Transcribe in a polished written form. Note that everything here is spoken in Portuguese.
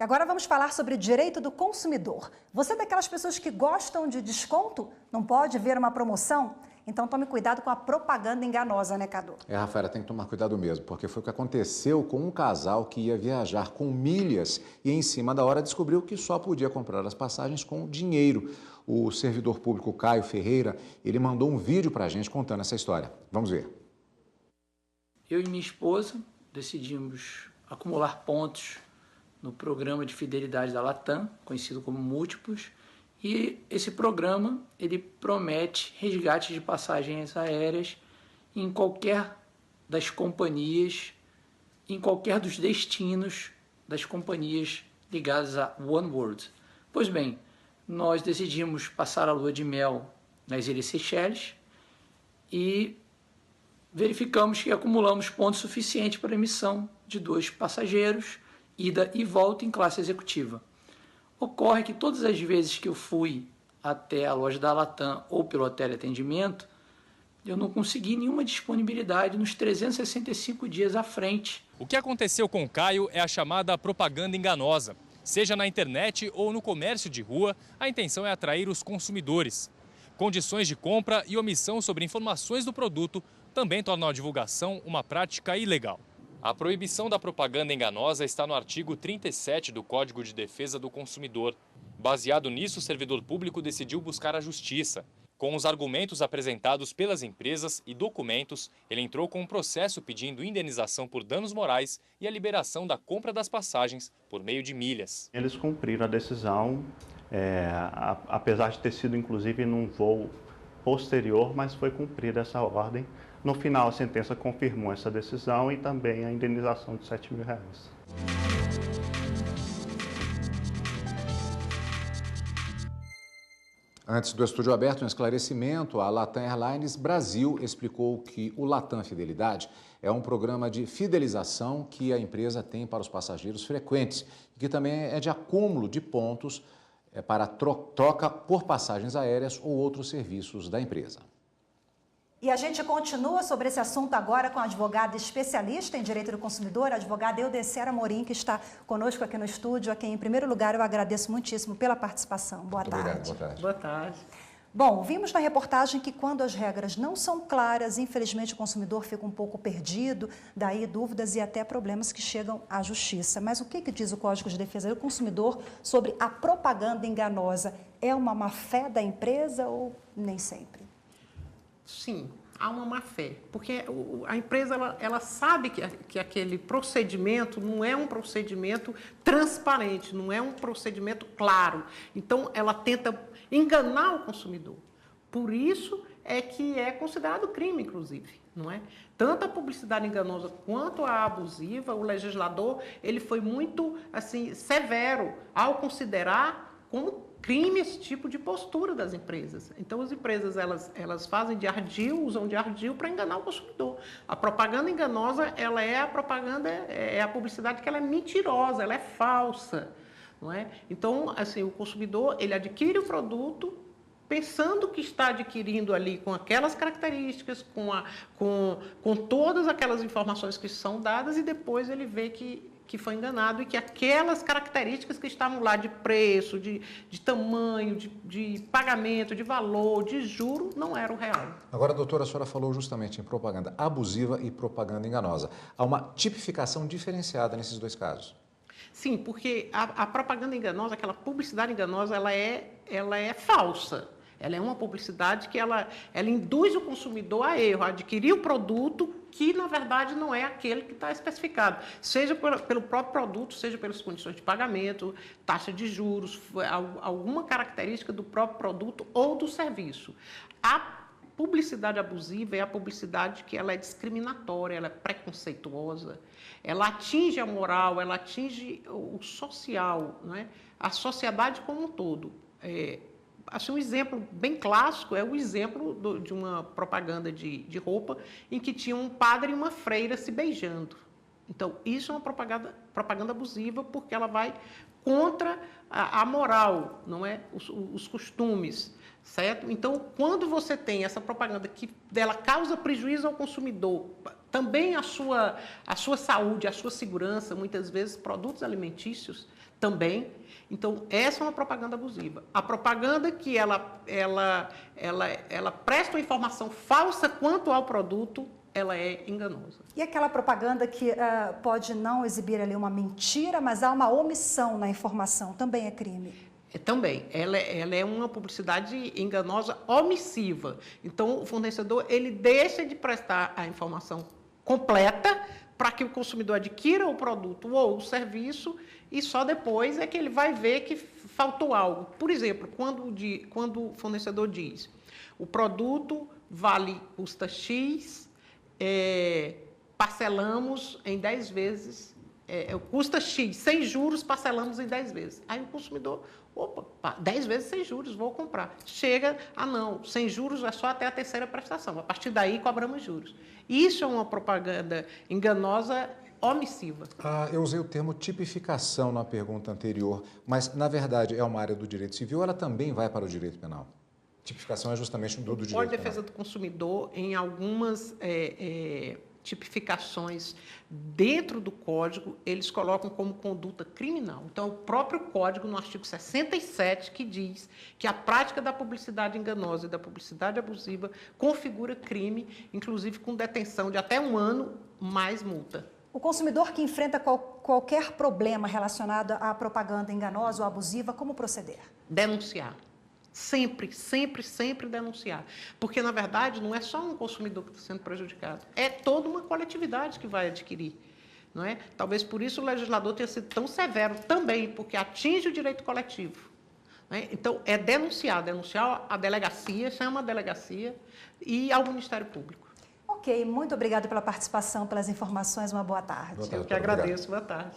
Agora vamos falar sobre direito do consumidor. Você é daquelas pessoas que gostam de desconto? Não pode ver uma promoção? Então tome cuidado com a propaganda enganosa, né, Cadu? Rafaela, tem que tomar cuidado mesmo, porque foi o que aconteceu com um casal que ia viajar com milhas e em cima da hora descobriu que só podia comprar as passagens com dinheiro. O servidor público Caio Ferreira, ele mandou um vídeo pra gente contando essa história. Vamos ver. Eu e minha esposa decidimos acumular pontos no programa de fidelidade da Latam, conhecido como Múltiplos, e esse programa ele promete resgate de passagens aéreas em qualquer das companhias, em qualquer dos destinos das companhias ligadas a oneworld. Pois bem, nós decidimos passar a lua de mel nas Ilhas Seychelles e verificamos que acumulamos pontos suficientes para a emissão de 2 passageiros, ida e volta em classe executiva. Ocorre que todas as vezes que eu fui até a loja da Latam ou pelo teleatendimento, eu não consegui nenhuma disponibilidade nos 365 dias à frente. O que aconteceu com o Caio é a chamada propaganda enganosa. Seja na internet ou no comércio de rua, a intenção é atrair os consumidores. Condições de compra e omissão sobre informações do produto também tornam a divulgação uma prática ilegal. A proibição da propaganda enganosa está no artigo 37 do Código de Defesa do Consumidor. Baseado nisso, o servidor público decidiu buscar a justiça. Com os argumentos apresentados pelas empresas e documentos, ele entrou com um processo pedindo indenização por danos morais e a liberação da compra das passagens por meio de milhas. Eles cumpriram a decisão, apesar de ter sido inclusive num voo posterior, mas foi cumprida essa ordem. No final, a sentença confirmou essa decisão e também a indenização de R$7.000. Antes do Estúdio Aberto, um esclarecimento, a Latam Airlines Brasil explicou que o Latam Fidelidade é um programa de fidelização que a empresa tem para os passageiros frequentes e que também é de acúmulo de pontos para troca por passagens aéreas ou outros serviços da empresa. E a gente continua sobre esse assunto agora com a advogada especialista em direito do consumidor, a advogada Eudecera Amorim, que está conosco aqui no estúdio, a quem, em primeiro lugar, eu agradeço muitíssimo pela participação. Boa tarde. Obrigado, boa tarde. Boa tarde. Bom, vimos na reportagem que quando as regras não são claras, infelizmente o consumidor fica um pouco perdido, daí dúvidas e até problemas que chegam à justiça. Mas o que diz o Código de Defesa do Consumidor sobre a propaganda enganosa? É uma má-fé da empresa ou nem sempre? Sim, há uma má-fé, porque a empresa ela sabe que aquele procedimento não é um procedimento transparente, não é um procedimento claro. Então, ela tenta enganar o consumidor. Por isso é que é considerado crime, inclusive, não é? Tanto a publicidade enganosa quanto a abusiva, o legislador ele foi muito assim severo ao considerar como crime esse tipo de postura das empresas. Então, as empresas elas fazem de ardil, usam de ardil para enganar o consumidor. A propaganda enganosa, ela é a propaganda, é a publicidade que ela é mentirosa, ela é falsa, não é? Então, assim, o consumidor, ele adquire o produto pensando que está adquirindo ali com aquelas características, com todas aquelas informações que são dadas e depois ele vê que foi enganado e que aquelas características que estavam lá de preço, de tamanho, de pagamento, de valor, de juro, não eram real. Agora, doutora, a senhora falou justamente em propaganda abusiva e propaganda enganosa. Há uma tipificação diferenciada nesses dois casos. Sim, porque a propaganda enganosa, aquela publicidade enganosa, ela é falsa. Ela é uma publicidade que ela induz o consumidor a erro, a adquirir o produto que, na verdade, não é aquele que está especificado. Seja pelo próprio produto, seja pelas condições de pagamento, taxa de juros, alguma característica do próprio produto ou do serviço. A publicidade abusiva é a publicidade que ela é discriminatória, ela é preconceituosa, ela atinge a moral, ela atinge o social, não é? A sociedade como um todo. Acho um exemplo bem clássico é o exemplo de uma propaganda de roupa em que tinha um padre e uma freira se beijando. Então, isso é uma propaganda abusiva porque ela vai contra a moral, não é? Os costumes, certo? Então, quando você tem essa propaganda que dela causa prejuízo ao consumidor, também a sua saúde, a sua segurança, muitas vezes produtos alimentícios também. Então, essa é uma propaganda abusiva. A propaganda que ela presta uma informação falsa quanto ao produto, ela é enganosa. E aquela propaganda que pode não exibir ali uma mentira, mas há uma omissão na informação, também é crime? Também. Ela é uma publicidade enganosa omissiva. Então, o fornecedor ele deixa de prestar a informação completa para que o consumidor adquira o produto ou o serviço e só depois é que ele vai ver que faltou algo. Por exemplo, quando o fornecedor diz o produto custa X, parcelamos em 10 vezes, custa X, sem juros, parcelamos em 10 vezes. Aí o consumidor, opa, 10 vezes sem juros, vou comprar. Chega, não, sem juros é só até a terceira prestação, a partir daí cobramos juros. Isso é uma propaganda enganosa omissiva. Eu usei o termo tipificação na pergunta anterior, mas, na verdade, é uma área do direito civil, ela também vai para o direito penal? Tipificação é justamente do direito penal. O Código de Defesa do Consumidor, em algumas tipificações dentro do Código, eles colocam como conduta criminal. Então, o próprio Código, no artigo 67, que diz que a prática da publicidade enganosa e da publicidade abusiva configura crime, inclusive com detenção de até 1 ano mais multa. O consumidor que enfrenta qualquer problema relacionado à propaganda enganosa ou abusiva, como proceder? Denunciar. Sempre, sempre, sempre denunciar. Porque, na verdade, não é só um consumidor que está sendo prejudicado, é toda uma coletividade que vai adquirir. Não é? Talvez por isso o legislador tenha sido tão severo também, porque atinge o direito coletivo. Não é? Então, é denunciar à delegacia, chama a delegacia, e ao Ministério Público. Ok, muito obrigada pela participação, pelas informações, uma boa tarde. Eu que agradeço, boa tarde.